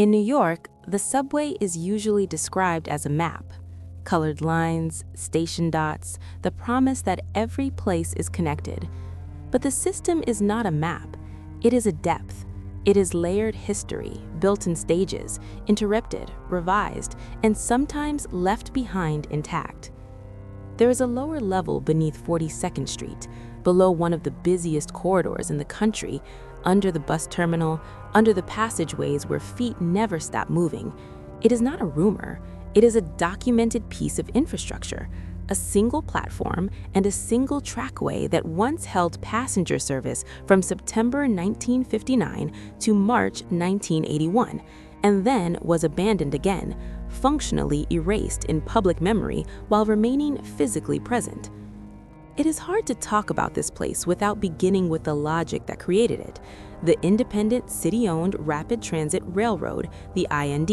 In New York, the subway is usually described as a map. Colored lines, station dots, the promise that every place is connected. But the system is not a map. It is a depth. It is layered history, built in stages, interrupted, revised, and sometimes left behind intact. There is a lower level beneath 42nd Street, below one of the busiest corridors in the country, under the bus terminal, under the passageways where feet never stop moving. It is not a rumor. It is a documented piece of infrastructure, a single platform and a single trackway that once held passenger service from September 1959 to March 1981, and then was abandoned again, functionally erased in public memory while remaining physically present. It is hard to talk about this place without beginning with the logic that created it, the independent city-owned rapid transit railroad, the IND.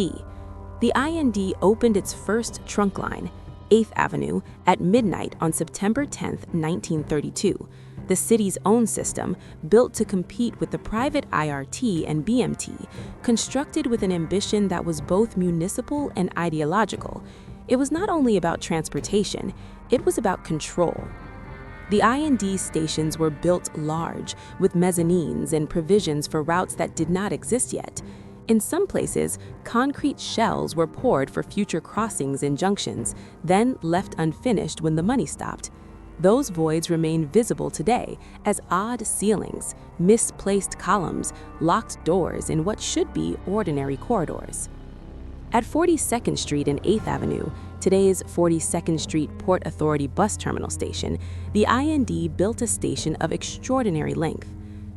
The IND opened its first trunk line, 8th Avenue, at midnight on September 10, 1932, the city's own system, built to compete with the private IRT and BMT, constructed with an ambition that was both municipal and ideological. It was not only about transportation, it was about control. The IND stations were built large, with mezzanines and provisions for routes that did not exist yet. In some places, concrete shells were poured for future crossings and junctions, then left unfinished when the money stopped. Those voids remain visible today as odd ceilings, misplaced columns, locked doors in what should be ordinary corridors. At 42nd Street and 8th Avenue, today's 42nd Street Port Authority bus terminal station, the IND built a station of extraordinary length.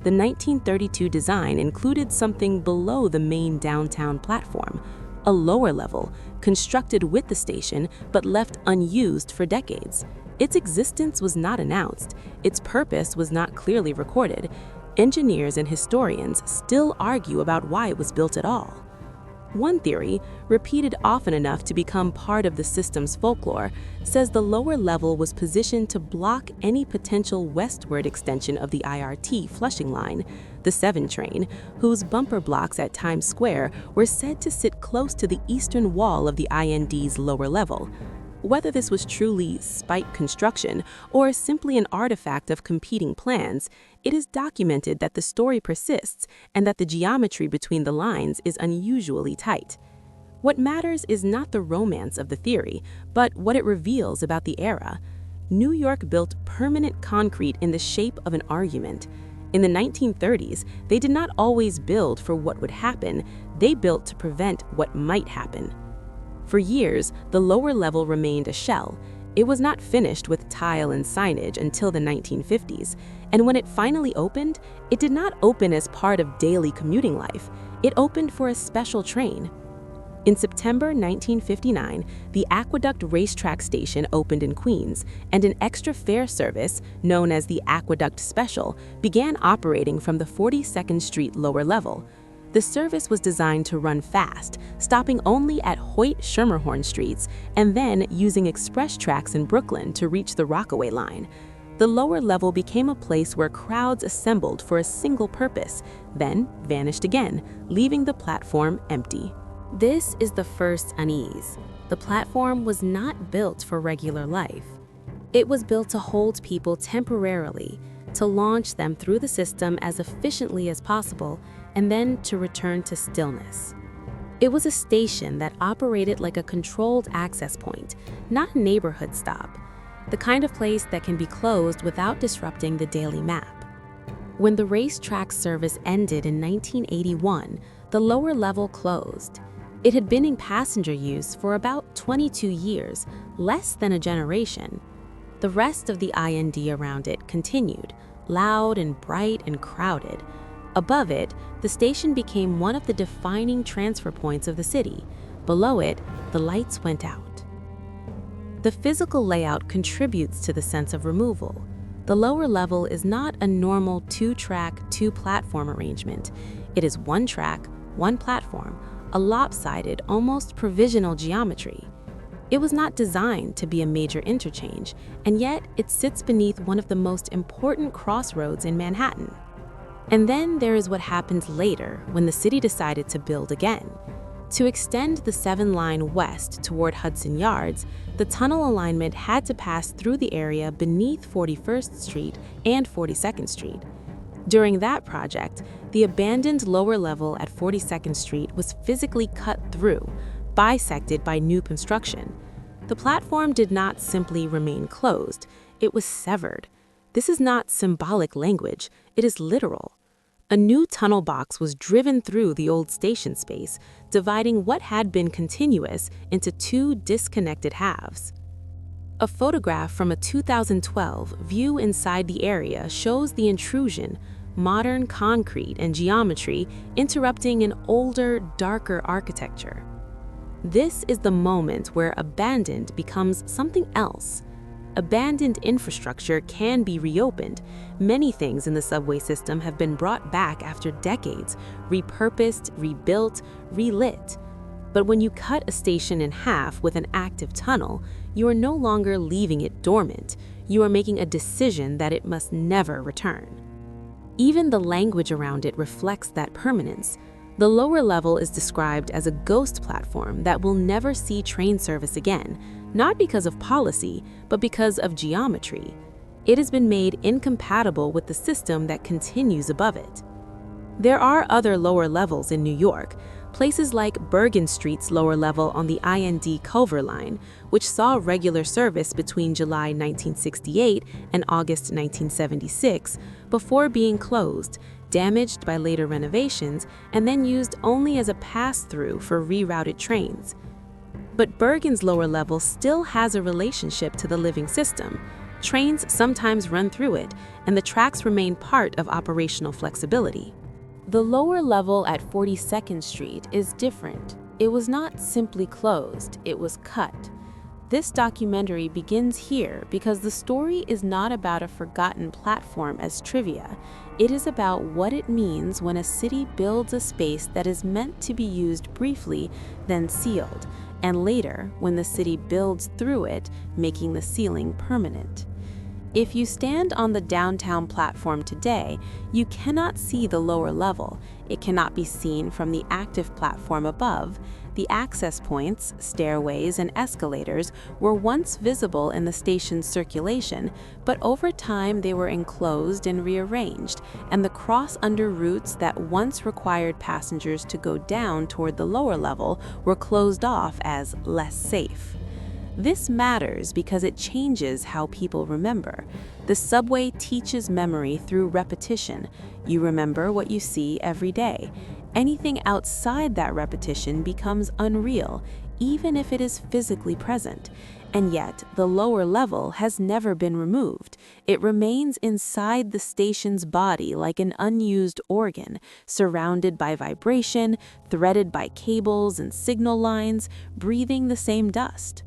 The 1932 design included something below the main downtown platform, a lower level, constructed with the station but left unused for decades. Its existence was not announced. Its purpose was not clearly recorded. Engineers and historians still argue about why it was built at all. One theory, repeated often enough to become part of the system's folklore, says the lower level was positioned to block any potential westward extension of the IRT Flushing line, the 7 train, whose bumper blocks at Times Square were said to sit close to the eastern wall of the IND's lower level. Whether this was truly spite construction or simply an artifact of competing plans, it is documented that the story persists and that the geometry between the lines is unusually tight. What matters is not the romance of the theory, but what it reveals about the era. New York built permanent concrete in the shape of an argument. In the 1930s, they did not always build for what would happen, they built to prevent what might happen. For years, the lower level remained a shell. It was not finished with tile and signage until the 1950s, and when it finally opened, it did not open as part of daily commuting life. It opened for a special train. In September 1959, the Aqueduct Racetrack Station opened in Queens, and an extra fare service, known as the Aqueduct Special, began operating from the 42nd Street lower level. The service was designed to run fast, stopping only at Hoyt-Schermerhorn streets and then using express tracks in Brooklyn to reach the Rockaway line. The lower level became a place where crowds assembled for a single purpose, then vanished again, leaving the platform empty. This is the first unease. The platform was not built for regular life. It was built to hold people temporarily, to launch them through the system as efficiently as possible, and then to return to stillness. It was a station that operated like a controlled access point, not a neighborhood stop, the kind of place that can be closed without disrupting the daily map. When the racetrack service ended in 1981, the lower level closed. It had been in passenger use for about 22 years, less than a generation. The rest of the IND around it continued, loud and bright and crowded. Above it, the station became one of the defining transfer points of the city. Below it, the lights went out. The physical layout contributes to the sense of removal. The lower level is not a normal 2-track, 2-platform arrangement. It is 1 track, 1 platform, a lopsided, almost provisional geometry. It was not designed to be a major interchange, and yet it sits beneath one of the most important crossroads in Manhattan. And then there is what happened later when the city decided to build again. To extend the 7 line west toward Hudson Yards, the tunnel alignment had to pass through the area beneath 41st Street and 42nd Street. During that project, the abandoned lower level at 42nd Street was physically cut through, bisected by new construction. The platform did not simply remain closed, it was severed. This is not symbolic language, it is literal. A new tunnel box was driven through the old station space, dividing what had been continuous into 2 disconnected halves. A photograph from a 2012 view inside the area shows the intrusion, modern concrete and geometry interrupting an older, darker architecture. This is the moment where abandoned becomes something else. Abandoned infrastructure can be reopened. Many things in the subway system have been brought back after decades, repurposed, rebuilt, relit. But when you cut a station in half with an active tunnel, you are no longer leaving it dormant. You are making a decision that it must never return. Even the language around it reflects that permanence. The lower level is described as a ghost platform that will never see train service again, not because of policy, but because of geometry. It has been made incompatible with the system that continues above it. There are other lower levels in New York, places like Bergen Street's lower level on the IND Culver Line, which saw regular service between July 1968 and August 1976, before being closed, damaged by later renovations, and then used only as a pass-through for rerouted trains. But Bergen's lower level still has a relationship to the living system. Trains sometimes run through it, and the tracks remain part of operational flexibility. The lower level at 42nd Street is different. It was not simply closed, it was cut. This documentary begins here because the story is not about a forgotten platform as trivia. It is about what it means when a city builds a space that is meant to be used briefly, then sealed, and later when the city builds through it, making the sealing permanent. If you stand on the downtown platform today, you cannot see the lower level. It cannot be seen from the active platform above. The access points, stairways, and escalators were once visible in the station's circulation, but over time they were enclosed and rearranged, and the cross-under routes that once required passengers to go down toward the lower level were closed off as less safe. This matters because it changes how people remember. The subway teaches memory through repetition. You remember what you see every day. Anything outside that repetition becomes unreal, even if it is physically present. And yet, the lower level has never been removed. It remains inside the station's body like an unused organ, surrounded by vibration, threaded by cables and signal lines, breathing the same dust.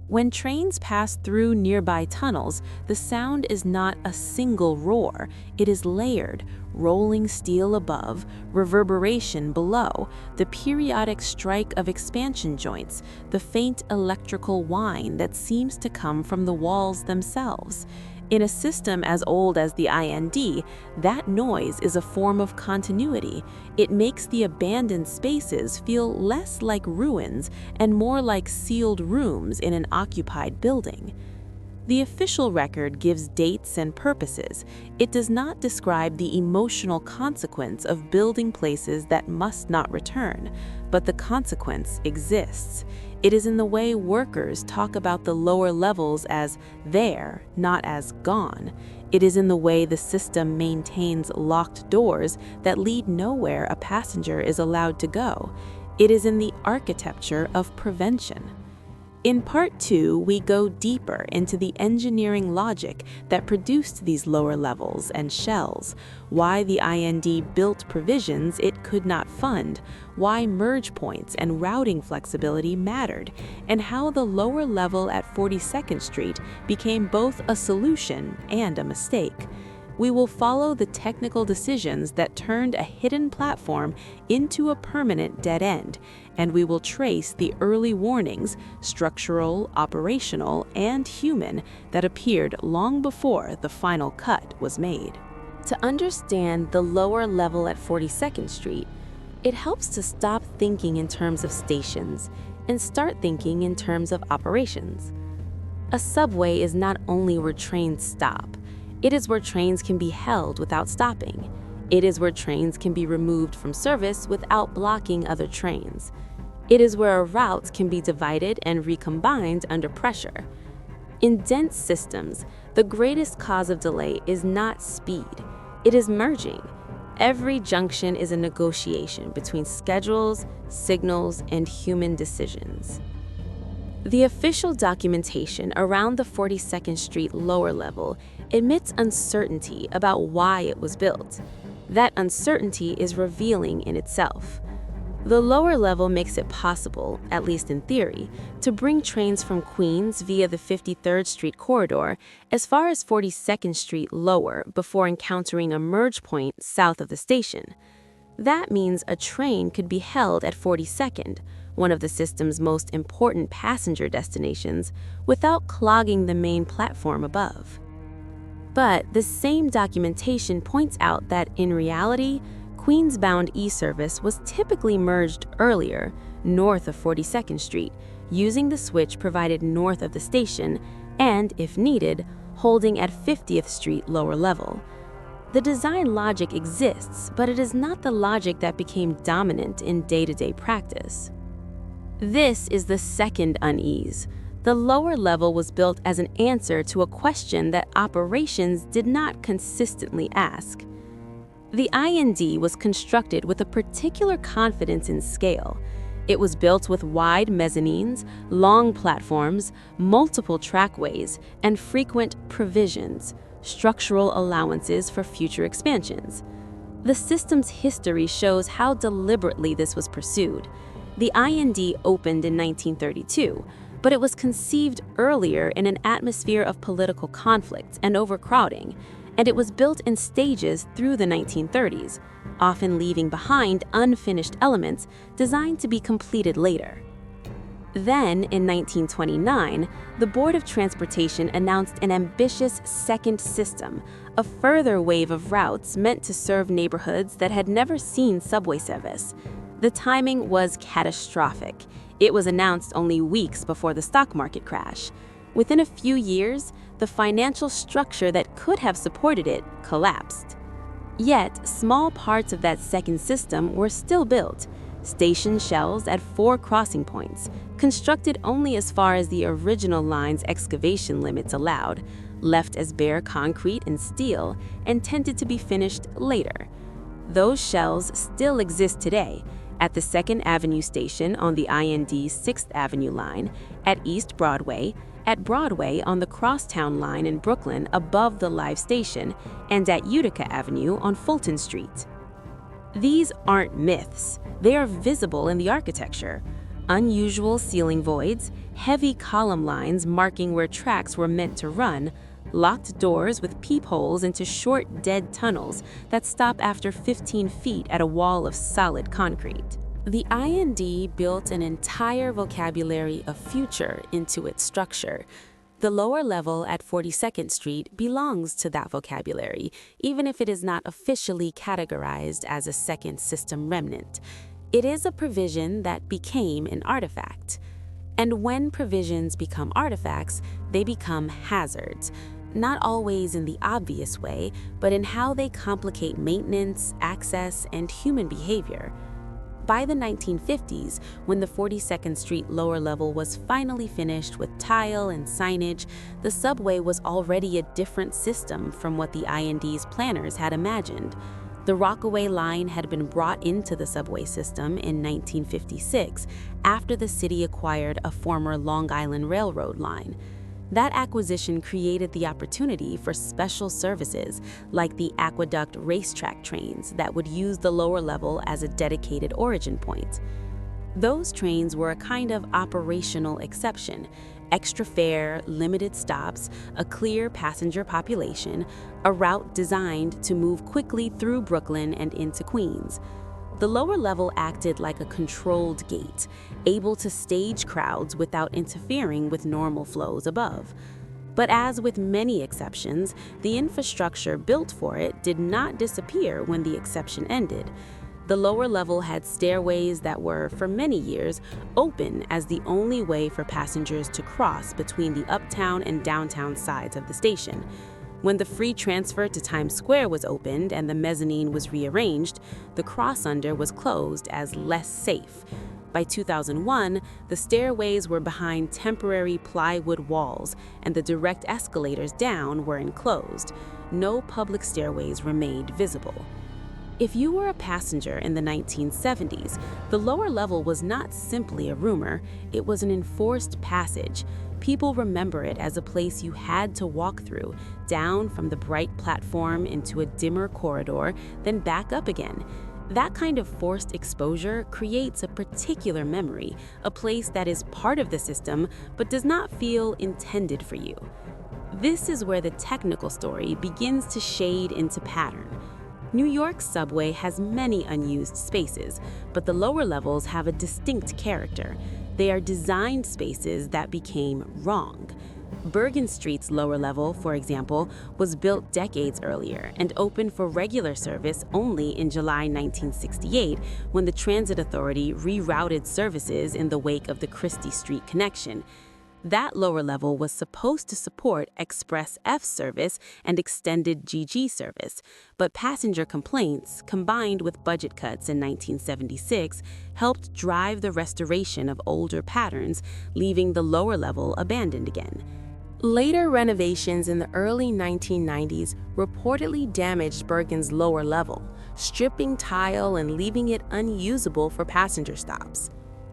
When trains pass through nearby tunnels, the sound is not a single roar. It is layered, rolling steel above, reverberation below, the periodic strike of expansion joints, the faint electrical whine that seems to come from the walls themselves. In a system as old as the IND, that noise is a form of continuity. It makes the abandoned spaces feel less like ruins and more like sealed rooms in an occupied building. The official record gives dates and purposes. It does not describe the emotional consequence of building places that must not return, but the consequence exists. It is in the way workers talk about the lower levels as there, not as gone. It is in the way the system maintains locked doors that lead nowhere a passenger is allowed to go. It is in the architecture of prevention. In Part 2, we go deeper into the engineering logic that produced these lower levels and shells, why the IND built provisions it could not fund, why merge points and routing flexibility mattered, and how the lower level at 42nd Street became both a solution and a mistake. We will follow the technical decisions that turned a hidden platform into a permanent dead end, and we will trace the early warnings, structural, operational, and human, that appeared long before the final cut was made. To understand the lower level at 42nd Street, It helps to stop thinking in terms of stations and start thinking in terms of operations. A subway is not only where trains stop, it is where trains can be held without stopping. It is where trains can be removed from service without blocking other trains. It is where a route can be divided and recombined under pressure. In dense systems, the greatest cause of delay is not speed, it is merging. Every junction is a negotiation between schedules, signals, and human decisions. The official documentation around the 42nd Street lower level admits uncertainty about why it was built. That uncertainty is revealing in itself. The lower level makes it possible, at least in theory, to bring trains from Queens via the 53rd Street corridor as far as 42nd Street lower before encountering a merge point south of the station. That means a train could be held at 42nd, one of the system's most important passenger destinations, without clogging the main platform above. But the same documentation points out that, in reality, Queens-bound e-service was typically merged earlier, north of 42nd Street, using the switch provided north of the station and, if needed, holding at 50th Street lower level. The design logic exists, but it is not the logic that became dominant in day-to-day practice. This is the second unease. The lower level was built as an answer to a question that operations did not consistently ask. The IND was constructed with a particular confidence in scale. It was built with wide mezzanines, long platforms, multiple trackways, and frequent provisions, structural allowances for future expansions. The system's history shows how deliberately this was pursued. The IND opened in 1932, but it was conceived earlier in an atmosphere of political conflict and overcrowding, and it was built in stages through the 1930s, often leaving behind unfinished elements designed to be completed later. Then, in 1929, the Board of Transportation announced an ambitious second system, a further wave of routes meant to serve neighborhoods that had never seen subway service. The timing was catastrophic. It was announced only weeks before the stock market crash. Within a few years, the financial structure that could have supported it collapsed. Yet, small parts of that second system were still built. Station shells at 4 crossing points, constructed only as far as the original line's excavation limits allowed, left as bare concrete and steel, and tended to be finished later. Those shells still exist today, at the 2nd Avenue station on the IND's 6th Avenue line, at East Broadway, at Broadway on the Crosstown line in Brooklyn above the live station, and at Utica Avenue on Fulton Street. These aren't myths, they are visible in the architecture. Unusual ceiling voids, heavy column lines marking where tracks were meant to run, locked doors with peepholes into short, dead tunnels that stop after 15 feet at a wall of solid concrete. The IND built an entire vocabulary of future into its structure. The lower level at 42nd Street belongs to that vocabulary, even if it is not officially categorized as a second system remnant. It is a provision that became an artifact. And when provisions become artifacts, they become hazards. Not always in the obvious way, but in how they complicate maintenance, access, and human behavior. By the 1950s, when the 42nd Street lower level was finally finished with tile and signage, the subway was already a different system from what the IND's planners had imagined. The Rockaway line had been brought into the subway system in 1956 after the city acquired a former Long Island Railroad line. That acquisition created the opportunity for special services like the Aqueduct racetrack trains that would use the lower level as a dedicated origin point. Those trains were a kind of operational exception: extra fare, limited stops, a clear passenger population, a route designed to move quickly through Brooklyn and into Queens. The lower level acted like a controlled gate, able to stage crowds without interfering with normal flows above. But as with many exceptions, the infrastructure built for it did not disappear when the exception ended. The lower level had stairways that were, for many years, open as the only way for passengers to cross between the uptown and downtown sides of the station. When the free transfer to Times Square was opened and the mezzanine was rearranged, the cross-under was closed as less safe. By 2001, the stairways were behind temporary plywood walls, and the direct escalators down were enclosed. No public stairways remained visible. If you were a passenger in the 1970s, the lower level was not simply a rumor, it was an enforced passage. People remember it as a place you had to walk through, down from the bright platform into a dimmer corridor, then back up again. That kind of forced exposure creates a particular memory, a place that is part of the system but does not feel intended for you. This is where the technical story begins to shade into pattern. New York's subway has many unused spaces, but the lower levels have a distinct character. They are designed spaces that became wrong. Bergen Street's lower level, for example, was built decades earlier and opened for regular service only in July 1968 when the Transit Authority rerouted services in the wake of the Christie Street connection. That lower level was supposed to support Express F service and extended GG service, but passenger complaints, combined with budget cuts in 1976, helped drive the restoration of older patterns, leaving the lower level abandoned again. Later renovations in the early 1990s reportedly damaged Bergen's lower level, stripping tile and leaving it unusable for passenger stops.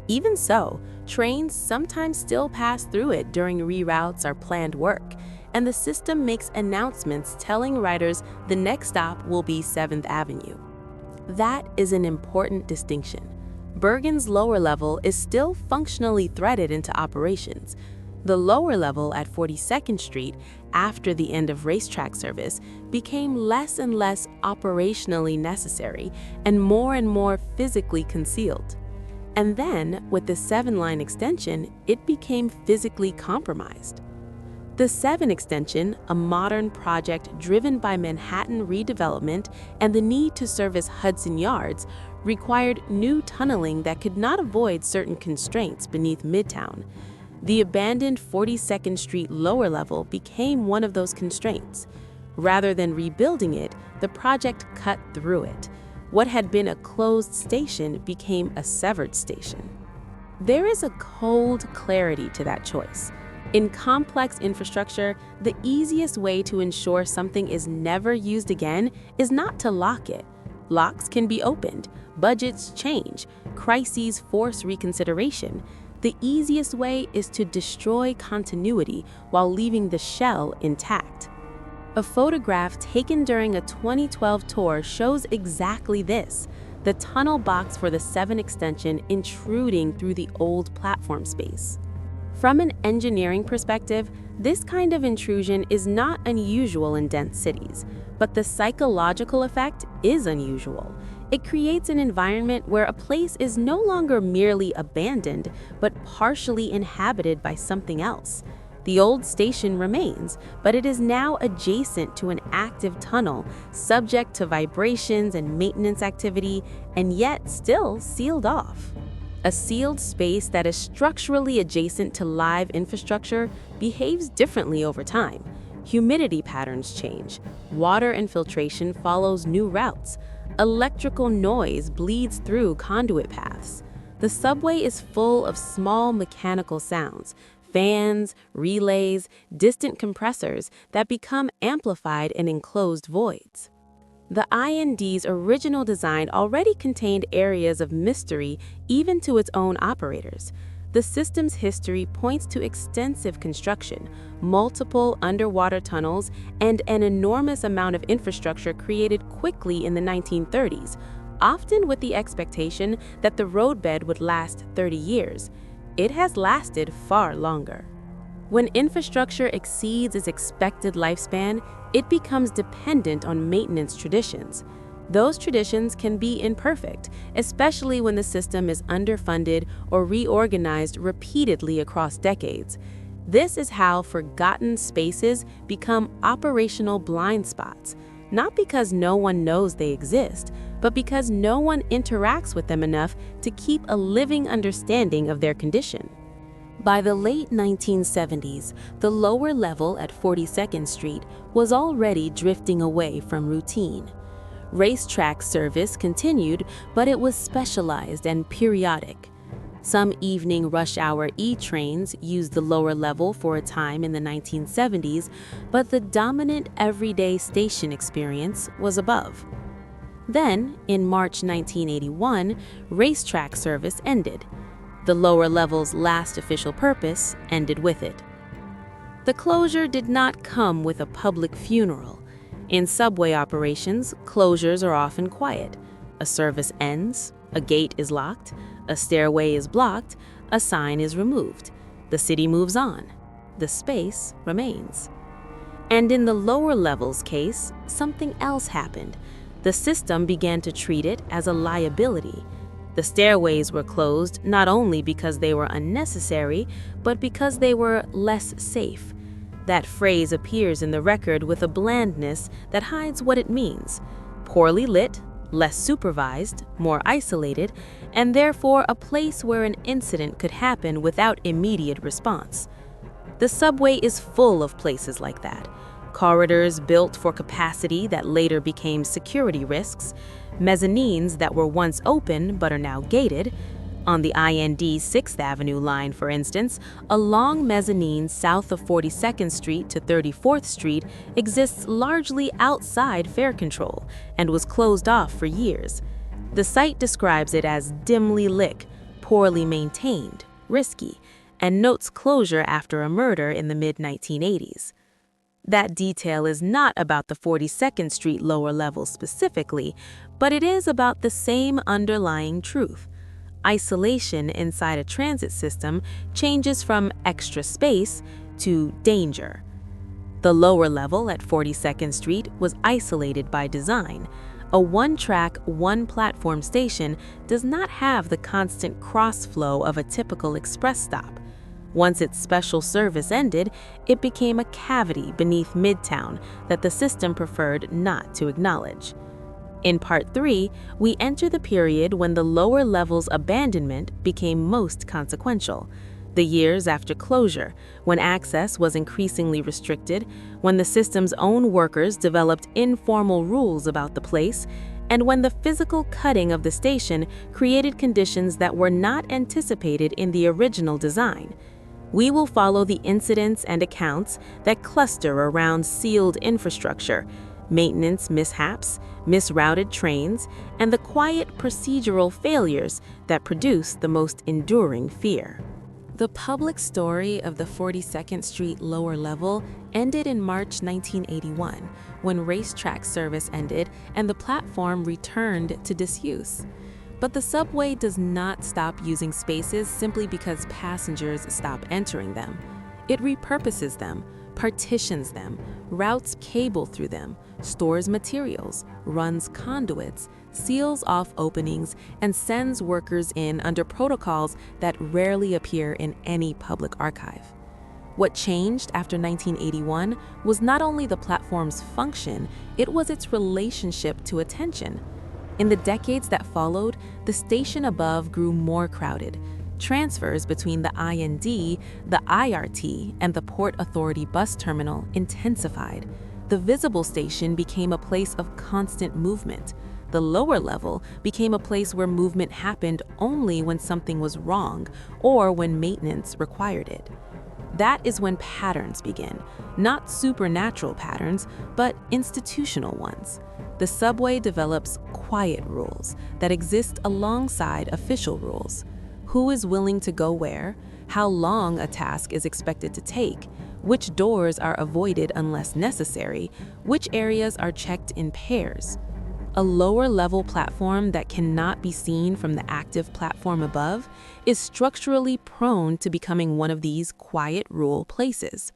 Even so, trains sometimes still pass through it during reroutes or planned work, and the system makes announcements telling riders the next stop will be 7th Avenue. That is an important distinction. Bergen's lower level is still functionally threaded into operations. The lower level at 42nd Street, after the end of racetrack service, became less and less operationally necessary and more physically concealed. And then, with the 7-line extension, it became physically compromised. The 7 extension, a modern project driven by Manhattan redevelopment and the need to service Hudson Yards, required new tunneling that could not avoid certain constraints beneath Midtown. The abandoned 42nd Street lower level became one of those constraints. Rather than rebuilding it, the project cut through it. What had been a closed station became a severed station. There is a cold clarity to that choice. In complex infrastructure, the easiest way to ensure something is never used again is not to lock it. Locks can be opened, budgets change, crises force reconsideration. The easiest way is to destroy continuity while leaving the shell intact. A photograph taken during a 2012 tour shows exactly this, the tunnel box for the 7 extension intruding through the old platform space. From an engineering perspective, this kind of intrusion is not unusual in dense cities, but the psychological effect is unusual. It creates an environment where a place is no longer merely abandoned, but partially inhabited by something else. The old station remains, but it is now adjacent to an active tunnel, subject to vibrations and maintenance activity, and yet still sealed off. A sealed space that is structurally adjacent to live infrastructure behaves differently over time. Humidity patterns change, water infiltration follows new routes, electrical noise bleeds through conduit paths. The subway is full of small mechanical sounds, fans, relays, distant compressors that become amplified in enclosed voids. The IND's original design already contained areas of mystery even to its own operators. The system's history points to extensive construction, multiple underwater tunnels, and an enormous amount of infrastructure created quickly in the 1930s, often with the expectation that the roadbed would last 30 years. It has lasted far longer. When infrastructure exceeds its expected lifespan, it becomes dependent on maintenance traditions. Those traditions can be imperfect, especially when the system is underfunded or reorganized repeatedly across decades. This is how forgotten spaces become operational blind spots. not because no one knows they exist, but because no one interacts with them enough to keep a living understanding of their condition. By the late 1970s, the lower level at 42nd Street was already drifting away from routine. Racetrack service continued, but it was specialized and periodic. Some evening rush hour E-trains used the lower level for a time in the 1970s, but the dominant everyday station experience was above. Then, in March 1981, racetrack service ended. The lower level's last official purpose ended with it. The closure did not come with a public funeral. In subway operations, closures are often quiet. A service ends, a gate is locked, a stairway is blocked, a sign is removed. The city moves on. The space remains. And in the lower level's case, something else happened. The system began to treat it as a liability. The stairways were closed not only because they were unnecessary, but because they were less safe. That phrase appears in the record with a blandness that hides what it means. Poorly lit, less supervised, more isolated, and therefore a place where an incident could happen without immediate response. The subway is full of places like that. Corridors built for capacity that later became security risks, mezzanines that were once open but are now gated. On the IND 6th Avenue line, for instance, a long mezzanine south of 42nd Street to 34th Street exists largely outside fare control and was closed off for years. The site describes it as dimly lit, poorly maintained, risky, and notes closure after a murder in the mid-1980s. That detail is not about the 42nd Street lower level specifically, but it is about the same underlying truth. Isolation inside a transit system changes from extra space to danger. The lower level at 42nd Street was isolated by design. A one-track, one-platform station does not have the constant cross-flow of a typical express stop. Once its special service ended, it became a cavity beneath Midtown that the system preferred not to acknowledge. In Part 3, we enter the period when the lower level's abandonment became most consequential. The years after closure, when access was increasingly restricted, when the system's own workers developed informal rules about the place, and when the physical cutting of the station created conditions that were not anticipated in the original design. We will follow the incidents and accounts that cluster around sealed infrastructure, maintenance mishaps, misrouted trains, and the quiet procedural failures that produce the most enduring fear. The public story of the 42nd Street lower level ended in March 1981, when racetrack service ended and the platform returned to disuse. But the subway does not stop using spaces simply because passengers stop entering them. It repurposes them, partitions them, routes cable through them, stores materials, runs conduits, seals off openings, and sends workers in under protocols that rarely appear in any public archive. What changed after 1981 was not only the platform's function, it was its relationship to attention. In the decades that followed, the station above grew more crowded. Transfers between the IND, the IRT, and the Port Authority bus terminal intensified. The visible station became a place of constant movement. The lower level became a place where movement happened only when something was wrong or when maintenance required it. That is when patterns begin, not supernatural patterns, but institutional ones. The subway develops quiet rules that exist alongside official rules. Who is willing to go where, how long a task is expected to take, which doors are avoided unless necessary, which areas are checked in pairs. A lower-level platform that cannot be seen from the active platform above is structurally prone to becoming one of these quiet rule places.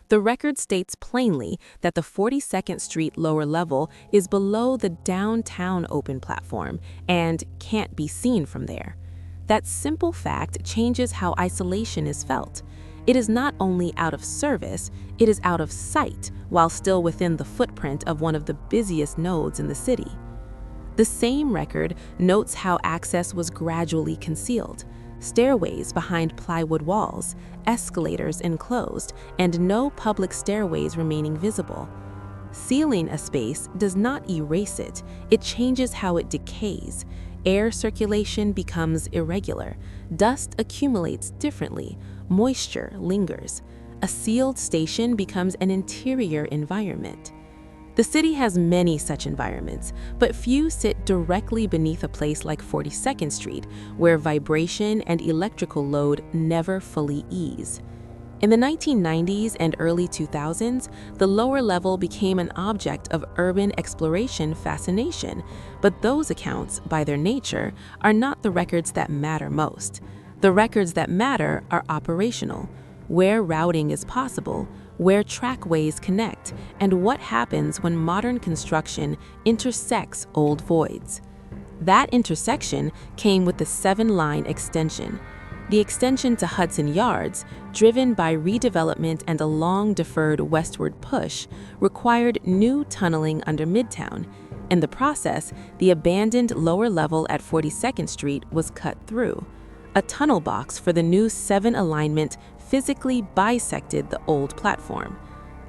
The record states plainly that the 42nd Street lower level is below the downtown open platform and can't be seen from there. That simple fact changes how isolation is felt. It is not only out of service, it is out of sight while still within the footprint of one of the busiest nodes in the city. The same record notes how access was gradually concealed: stairways behind plywood walls, escalators enclosed, and no public stairways remaining visible. Sealing a space does not erase it, it changes how it decays. Air circulation becomes irregular, dust accumulates differently, moisture lingers. A sealed station becomes an interior environment. The city has many such environments, but few sit directly beneath a place like 42nd Street, where vibration and electrical load never fully ease. In the 1990s and early 2000s, the lower level became an object of urban exploration fascination, but those accounts, by their nature, are not the records that matter most. The records that matter are operational: where routing is possible, where trackways connect, and what happens when modern construction intersects old voids. That intersection came with the 7-line extension. The extension to Hudson Yards, driven by redevelopment and a long-deferred westward push, required new tunneling under Midtown. In the process, the abandoned lower level at 42nd Street was cut through. A tunnel box for the new 7 alignment physically bisected the old platform.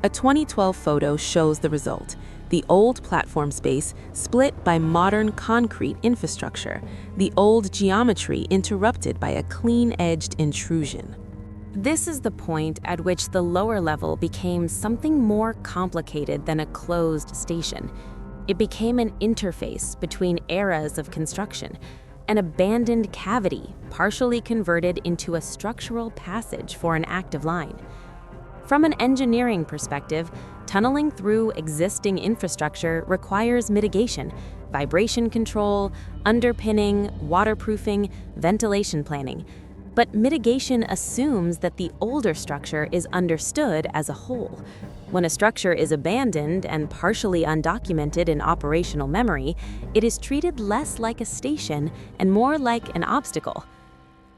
A 2012 photo shows the result: the old platform space split by modern concrete infrastructure, the old geometry interrupted by a clean-edged intrusion. This is the point at which the lower level became something more complicated than a closed station. It became an interface between eras of construction, an abandoned cavity partially converted into a structural passage for an active line. From an engineering perspective, tunneling through existing infrastructure requires mitigation, vibration control, underpinning, waterproofing, ventilation planning. But mitigation assumes that the older structure is understood as a whole. When a structure is abandoned and partially undocumented in operational memory, it is treated less like a station and more like an obstacle.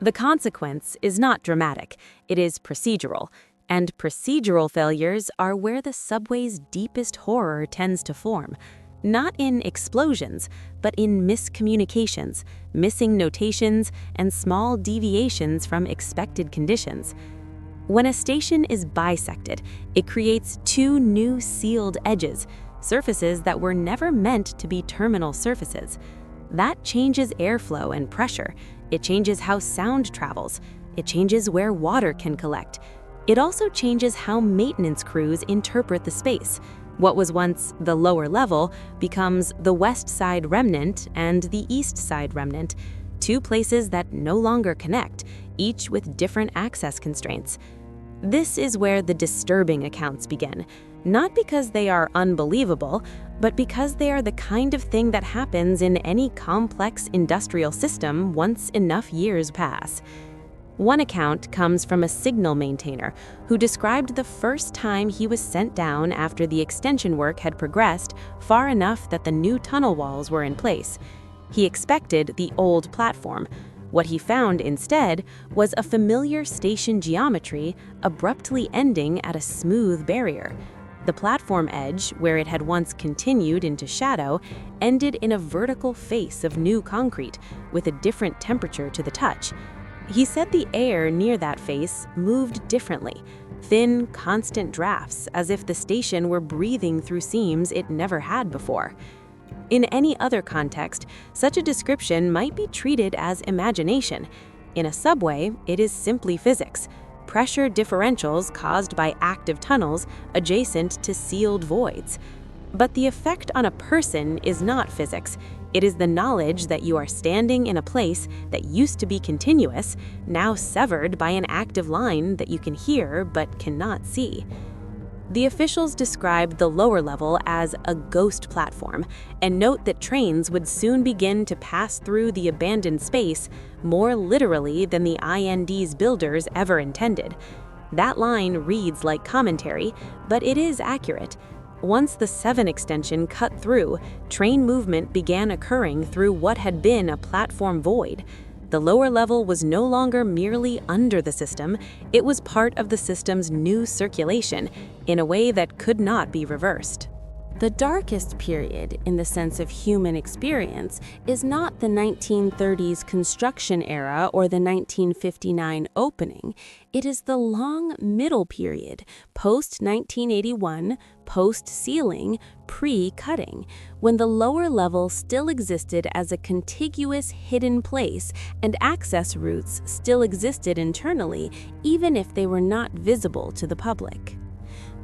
The consequence is not dramatic, it is procedural. And procedural failures are where the subway's deepest horror tends to form. Not in explosions, but in miscommunications, missing notations, and small deviations from expected conditions. When a station is bisected, it creates 2 new sealed edges, surfaces that were never meant to be terminal surfaces. That changes airflow and pressure. It changes how sound travels. It changes where water can collect. It also changes how maintenance crews interpret the space. What was once the lower level becomes the west side remnant and the east side remnant, 2 places that no longer connect, each with different access constraints. This is where the disturbing accounts begin, not because they are unbelievable, but because they are the kind of thing that happens in any complex industrial system once enough years pass. One account comes from a signal maintainer who described the first time he was sent down after the extension work had progressed far enough that the new tunnel walls were in place. He expected the old platform. What he found instead was a familiar station geometry abruptly ending at a smooth barrier. The platform edge, where it had once continued into shadow, ended in a vertical face of new concrete with a different temperature to the touch. He said the air near that face moved differently, thin, constant drafts, as if the station were breathing through seams it never had before. In any other context, such a description might be treated as imagination. In a subway, it is simply physics: pressure differentials caused by active tunnels adjacent to sealed voids. But the effect on a person is not physics. It is the knowledge that you are standing in a place that used to be continuous, now severed by an active line that you can hear but cannot see. The officials described the lower level as a ghost platform and note that trains would soon begin to pass through the abandoned space more literally than the IND's builders ever intended. That line reads like commentary, but it is accurate. Once the 7 extension cut through, train movement began occurring through what had been a platform void. The lower level was no longer merely under the system, it was part of the system's new circulation, in a way that could not be reversed. The darkest period, in the sense of human experience, is not the 1930s construction era or the 1959 opening. It is the long middle period, post-1981, post-sealing, pre-cutting, when the lower level still existed as a contiguous hidden place and access routes still existed internally, even if they were not visible to the public.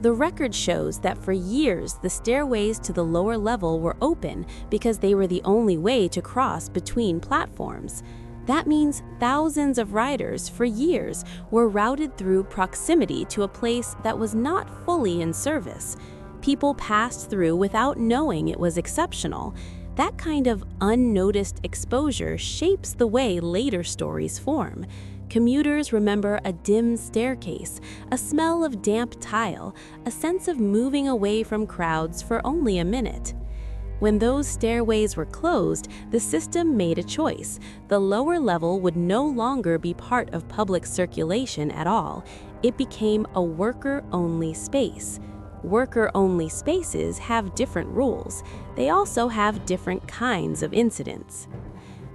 The record shows that for years the stairways to the lower level were open because they were the only way to cross between platforms. That means thousands of riders for years were routed through proximity to a place that was not fully in service. People passed through without knowing it was exceptional. That kind of unnoticed exposure shapes the way later stories form. Commuters remember a dim staircase, a smell of damp tile, a sense of moving away from crowds for only a minute. When those stairways were closed, the system made a choice. The lower level would no longer be part of public circulation at all. It became a worker-only space. Worker-only spaces have different rules. They also have different kinds of incidents.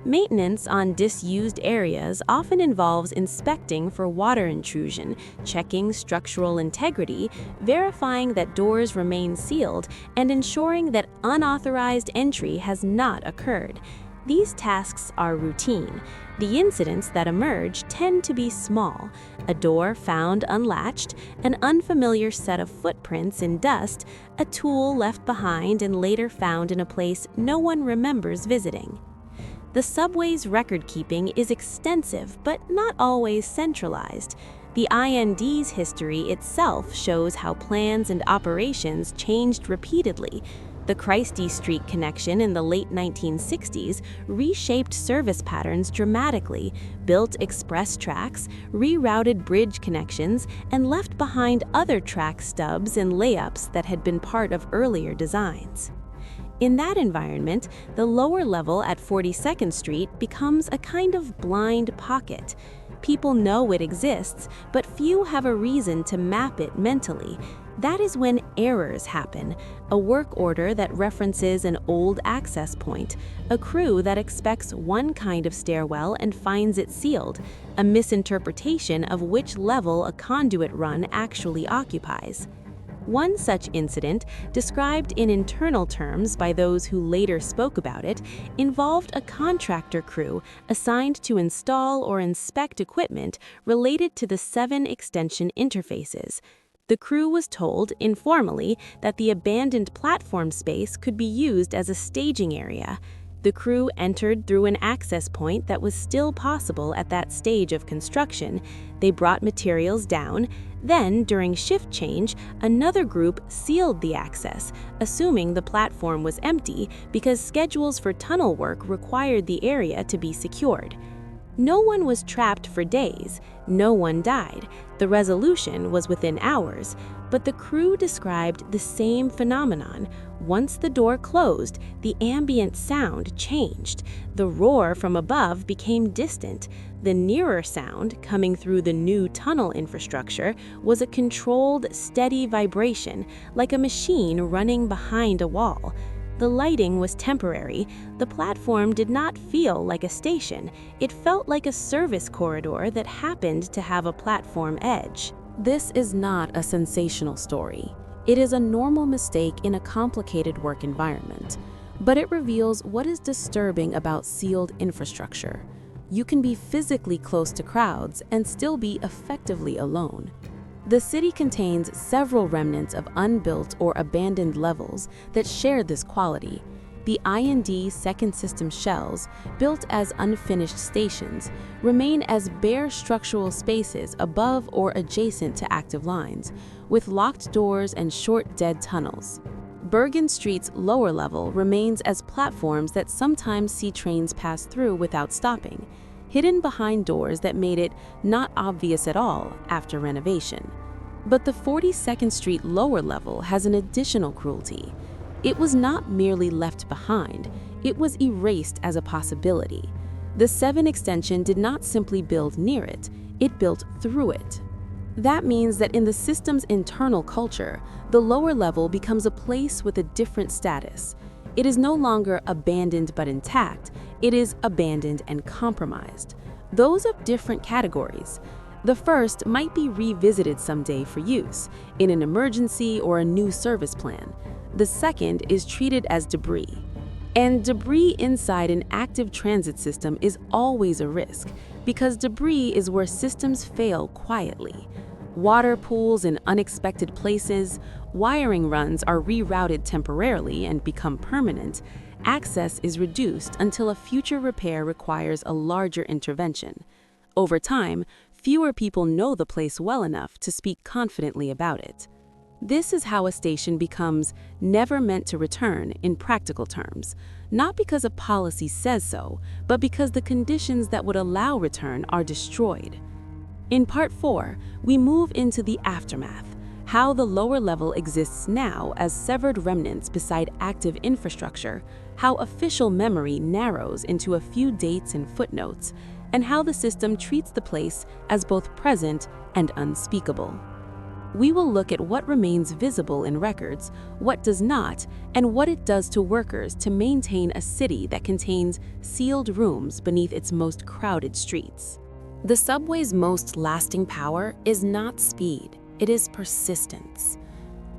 Maintenance on disused areas often involves inspecting for water intrusion, checking structural integrity, verifying that doors remain sealed, and ensuring that unauthorized entry has not occurred. These tasks are routine. The incidents that emerge tend to be small: a door found unlatched, an unfamiliar set of footprints in dust, a tool left behind and later found in a place no one remembers visiting. The subway's record-keeping is extensive but not always centralized. The IND's history itself shows how plans and operations changed repeatedly. The Christie Street connection in the late 1960s reshaped service patterns dramatically, built express tracks, rerouted bridge connections, and left behind other track stubs and layups that had been part of earlier designs. In that environment, the lower level at 42nd Street becomes a kind of blind pocket. People know it exists, but few have a reason to map it mentally. That is when errors happen: a work order that references an old access point, a crew that expects one kind of stairwell and finds it sealed, a misinterpretation of which level a conduit run actually occupies. One such incident, described in internal terms by those who later spoke about it, involved a contractor crew assigned to install or inspect equipment related to the 7 extension interfaces. The crew was told, informally, that the abandoned platform space could be used as a staging area. The crew entered through an access point that was still possible at that stage of construction. They brought materials down. Then, during shift change, another group sealed the access, assuming the platform was empty because schedules for tunnel work required the area to be secured. No one was trapped for days. No one died. The resolution was within hours. But the crew described the same phenomenon. Once the door closed, the ambient sound changed. The roar from above became distant. The nearer sound, coming through the new tunnel infrastructure, was a controlled, steady vibration, like a machine running behind a wall. The lighting was temporary. The platform did not feel like a station. It felt like a service corridor that happened to have a platform edge. This is not a sensational story. It is a normal mistake in a complicated work environment, but it reveals what is disturbing about sealed infrastructure. You can be physically close to crowds and still be effectively alone. The city contains several remnants of unbuilt or abandoned levels that share this quality. The IND second system shells, built as unfinished stations, remain as bare structural spaces above or adjacent to active lines, with locked doors and short dead tunnels. Bergen Street's lower level remains as platforms that sometimes see trains pass through without stopping, hidden behind doors that made it not obvious at all after renovation. But the 42nd Street lower level has an additional cruelty. It was not merely left behind, it was erased as a possibility. The 7 extension did not simply build near it, it built through it. That means that in the system's internal culture, the lower level becomes a place with a different status. It is no longer abandoned but intact, it is abandoned and compromised. Those are different categories. The first might be revisited someday for use, in an emergency or a new service plan. The second is treated as debris. And debris inside an active transit system is always a risk, because debris is where systems fail quietly. Water pools in unexpected places, wiring runs are rerouted temporarily and become permanent, access is reduced until a future repair requires a larger intervention. Over time, fewer people know the place well enough to speak confidently about it. This is how a station becomes never meant to return in practical terms, not because a policy says so, but because the conditions that would allow return are destroyed. In Part 4, we move into the aftermath, how the lower level exists now as severed remnants beside active infrastructure, how official memory narrows into a few dates and footnotes, and how the system treats the place as both present and unspeakable. We will look at what remains visible in records, what does not, and what it does to workers to maintain a city that contains sealed rooms beneath its most crowded streets. The subway's most lasting power is not speed, it is persistence.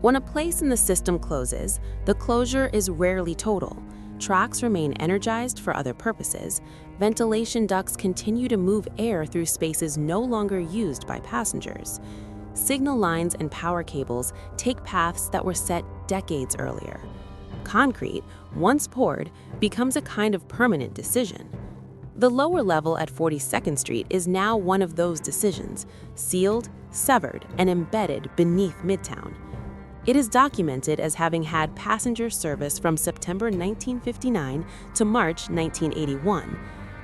When a place in the system closes, the closure is rarely total. Tracks remain energized for other purposes. Ventilation ducts continue to move air through spaces no longer used by passengers. Signal lines and power cables take paths that were set decades earlier. Concrete, once poured, becomes a kind of permanent decision. The lower level at 42nd Street is now one of those decisions, sealed, severed, and embedded beneath Midtown. It is documented as having had passenger service from September 1959 to March 1981.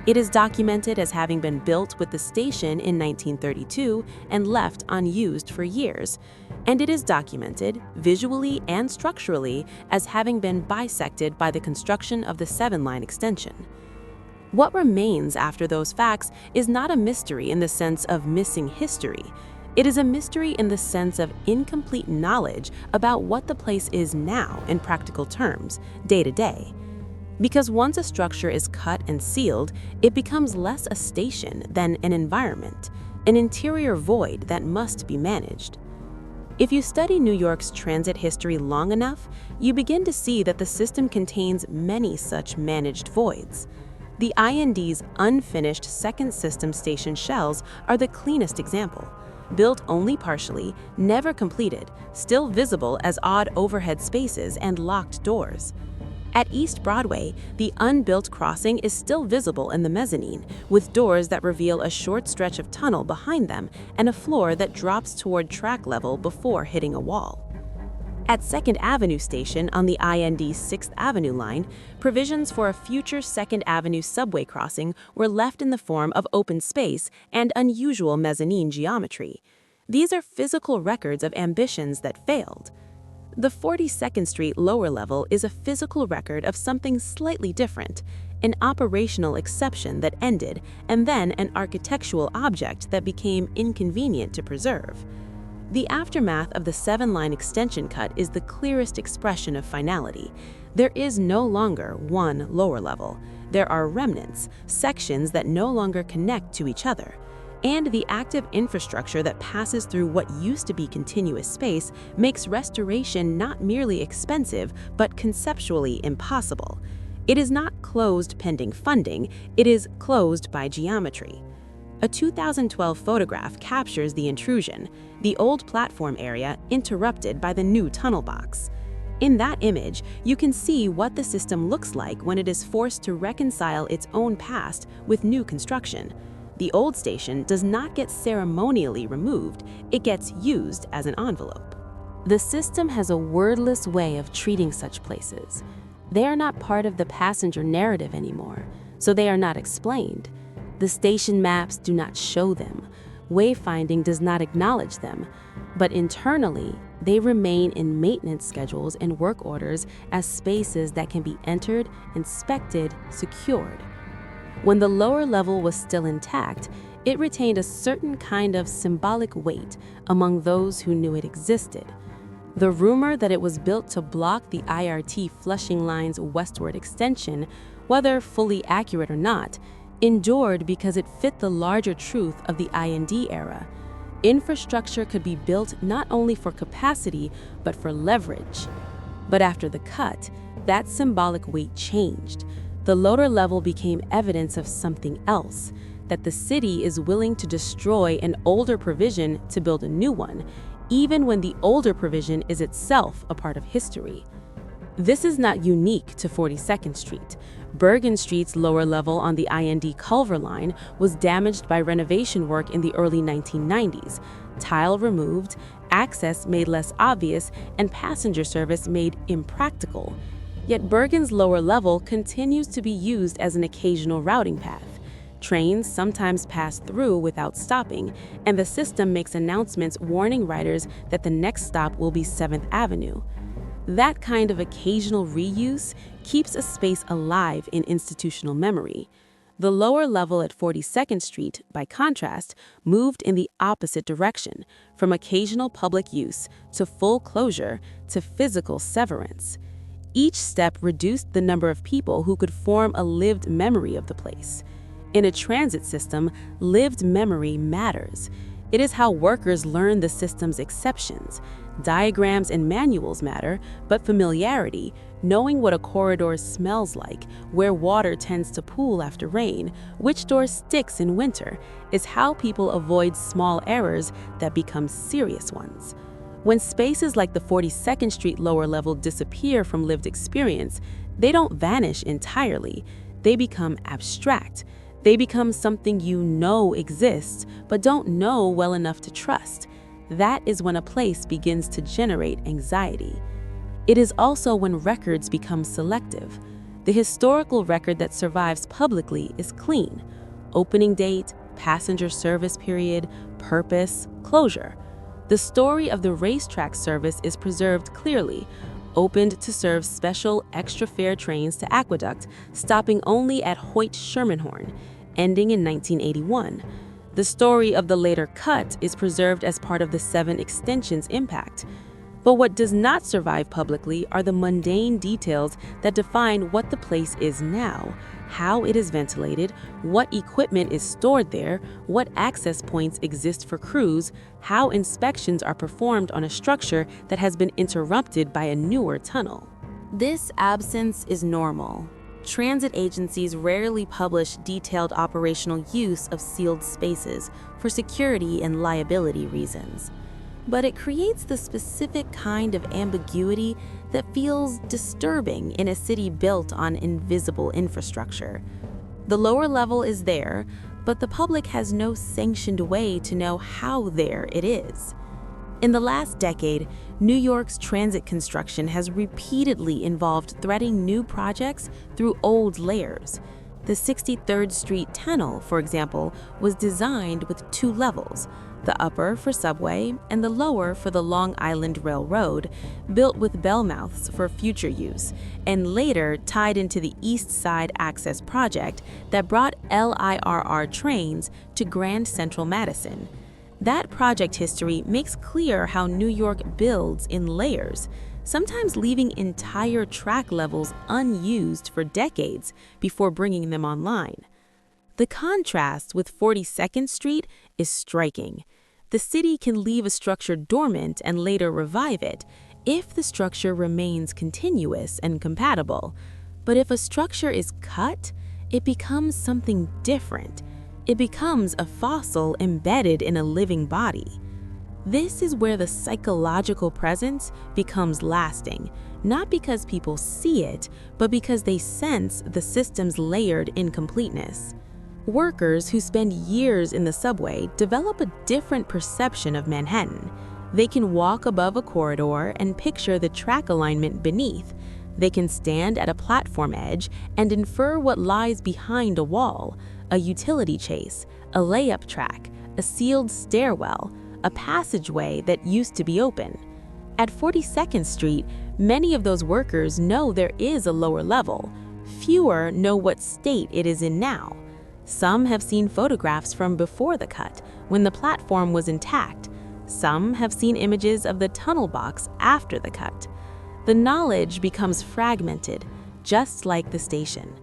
It is documented as having been built with the station in 1932 and left unused for years. And it is documented, visually and structurally, as having been bisected by the construction of the 7-line extension. What remains after those facts is not a mystery in the sense of missing history. It is a mystery in the sense of incomplete knowledge about what the place is now in practical terms, day to day. Because once a structure is cut and sealed, it becomes less a station than an environment, an interior void that must be managed. If you study New York's transit history long enough, you begin to see that the system contains many such managed voids. The IND's unfinished second system station shells are the cleanest example. Built only partially, never completed, still visible as odd overhead spaces and locked doors. At East Broadway, the unbuilt crossing is still visible in the mezzanine, with doors that reveal a short stretch of tunnel behind them and a floor that drops toward track level before hitting a wall. At 2nd Avenue Station on the IND's 6th Avenue line, provisions for a future 2nd Avenue subway crossing were left in the form of open space and unusual mezzanine geometry. These are physical records of ambitions that failed. The 42nd Street lower level is a physical record of something slightly different, an operational exception that ended, and then an architectural object that became inconvenient to preserve. The aftermath of the 7-line extension cut is the clearest expression of finality. There is no longer one lower level. There are remnants, sections that no longer connect to each other. And the active infrastructure that passes through what used to be continuous space makes restoration not merely expensive, but conceptually impossible. It is not closed pending funding, it is closed by geometry. A 2012 photograph captures the intrusion, the old platform area interrupted by the new tunnel box. In that image, you can see what the system looks like when it is forced to reconcile its own past with new construction. The old station does not get ceremonially removed, it gets used as an envelope. The system has a wordless way of treating such places. They are not part of the passenger narrative anymore, so they are not explained. The station maps do not show them. Wayfinding does not acknowledge them. But internally, they remain in maintenance schedules and work orders as spaces that can be entered, inspected, secured. When the lower level was still intact, it retained a certain kind of symbolic weight among those who knew it existed. The rumor that it was built to block the IRT Flushing Line's westward extension, whether fully accurate or not, endured because it fit the larger truth of the IND era. Infrastructure could be built not only for capacity, but for leverage. But after the cut, that symbolic weight changed. The lower level became evidence of something else, that the city is willing to destroy an older provision to build a new one, even when the older provision is itself a part of history. This is not unique to 42nd Street. Bergen Street's lower level on the IND Culver Line was damaged by renovation work in the early 1990s. Tile removed, access made less obvious, and passenger service made impractical. Yet Bergen's lower level continues to be used as an occasional routing path. Trains sometimes pass through without stopping, and the system makes announcements warning riders that the next stop will be 7th Avenue. That kind of occasional reuse keeps a space alive in institutional memory. The lower level at 42nd Street, by contrast, moved in the opposite direction, from occasional public use to full closure to physical severance. Each step reduced the number of people who could form a lived memory of the place. In a transit system, lived memory matters. It is how workers learn the system's exceptions. Diagrams and manuals matter, but familiarity, knowing what a corridor smells like, where water tends to pool after rain, which door sticks in winter, is how people avoid small errors that become serious ones. When spaces like the 42nd Street lower level disappear from lived experience, they don't vanish entirely. They become abstract. They become something you know exists, but don't know well enough to trust. That is when a place begins to generate anxiety. It is also when records become selective. The historical record that survives publicly is clean. Opening date, passenger service period, purpose, closure. The story of the racetrack service is preserved clearly, opened to serve special extra fare trains to Aqueduct, stopping only at Hoyt-Schermerhorn, ending in 1981. The story of the later cut is preserved as part of the 7 extension's impact. But what does not survive publicly are the mundane details that define what the place is now, how it is ventilated, what equipment is stored there, what access points exist for crews, how inspections are performed on a structure that has been interrupted by a newer tunnel. This absence is normal. Transit agencies rarely publish detailed operational use of sealed spaces for security and liability reasons. But it creates the specific kind of ambiguity that feels disturbing in a city built on invisible infrastructure. The lower level is there, but the public has no sanctioned way to know how there it is. In the last decade, New York's transit construction has repeatedly involved threading new projects through old layers. The 63rd Street Tunnel, for example, was designed with 2 levels, the upper for subway and the lower for the Long Island Railroad, built with bell mouths for future use, and later tied into the East Side Access Project that brought LIRR trains to Grand Central Madison. That project history makes clear how New York builds in layers, sometimes leaving entire track levels unused for decades before bringing them online. The contrast with 42nd Street is striking. The city can leave a structure dormant and later revive it if the structure remains continuous and compatible. But if a structure is cut, it becomes something different. It becomes a fossil embedded in a living body. This is where the psychological presence becomes lasting, not because people see it, but because they sense the system's layered incompleteness. Workers who spend years in the subway develop a different perception of Manhattan. They can walk above a corridor and picture the track alignment beneath. They can stand at a platform edge and infer what lies behind a wall, a utility chase, a layup track, a sealed stairwell, a passageway that used to be open. At 42nd Street, many of those workers know there is a lower level. Fewer know what state it is in now. Some have seen photographs from before the cut, when the platform was intact. Some have seen images of the tunnel box after the cut. The knowledge becomes fragmented, just like the station.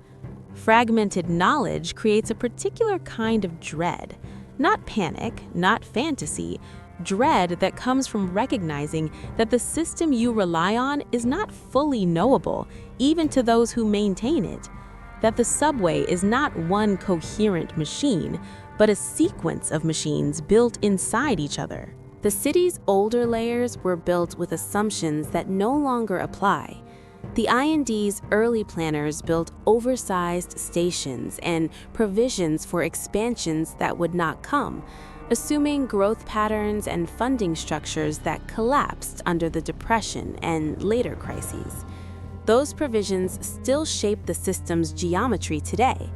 Fragmented knowledge creates a particular kind of dread. Not panic, not fantasy, dread that comes from recognizing that the system you rely on is not fully knowable, even to those who maintain it. That the subway is not one coherent machine, but a sequence of machines built inside each other. The city's older layers were built with assumptions that no longer apply. The IND's early planners built oversized stations and provisions for expansions that would not come, assuming growth patterns and funding structures that collapsed under the Depression and later crises. Those provisions still shape the system's geometry today.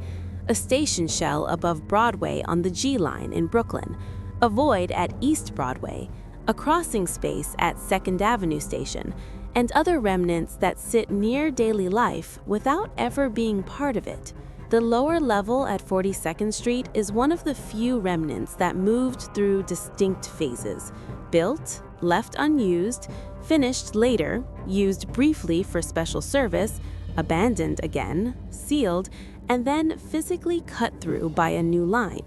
A station shell above Broadway on the G line in Brooklyn, a void at East Broadway, a crossing space at 2nd Avenue Station, and other remnants that sit near daily life without ever being part of it. The lower level at 42nd Street is one of the few remnants that moved through distinct phases: built, left unused, finished later, used briefly for special service, abandoned again, sealed, and then physically cut through by a new line.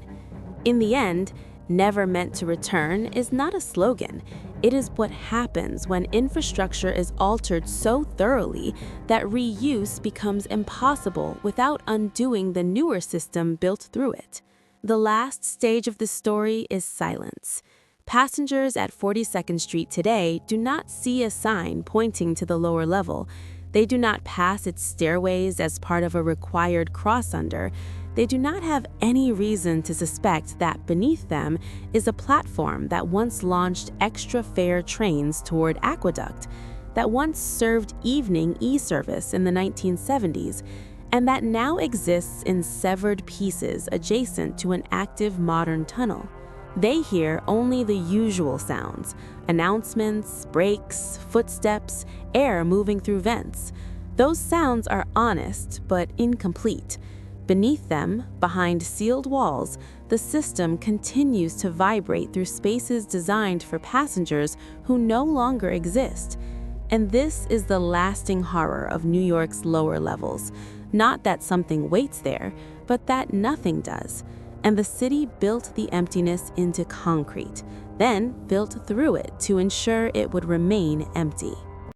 In the end, "never meant to return" is not a slogan. It is what happens when infrastructure is altered so thoroughly that reuse becomes impossible without undoing the newer system built through it. The last stage of this story is silence. Passengers at 42nd Street today do not see a sign pointing to the lower level. They do not pass its stairways as part of a required cross-under. They do not have any reason to suspect that beneath them is a platform that once launched extra fare trains toward Aqueduct, that once served evening e-service in the 1970s, and that now exists in severed pieces adjacent to an active modern tunnel. They hear only the usual sounds: announcements, brakes, footsteps, air moving through vents. Those sounds are honest but incomplete. Beneath them, behind sealed walls, the system continues to vibrate through spaces designed for passengers who no longer exist. And this is the lasting horror of New York's lower levels. Not that something waits there, but that nothing does. And the city built the emptiness into concrete, then built through it to ensure it would remain empty.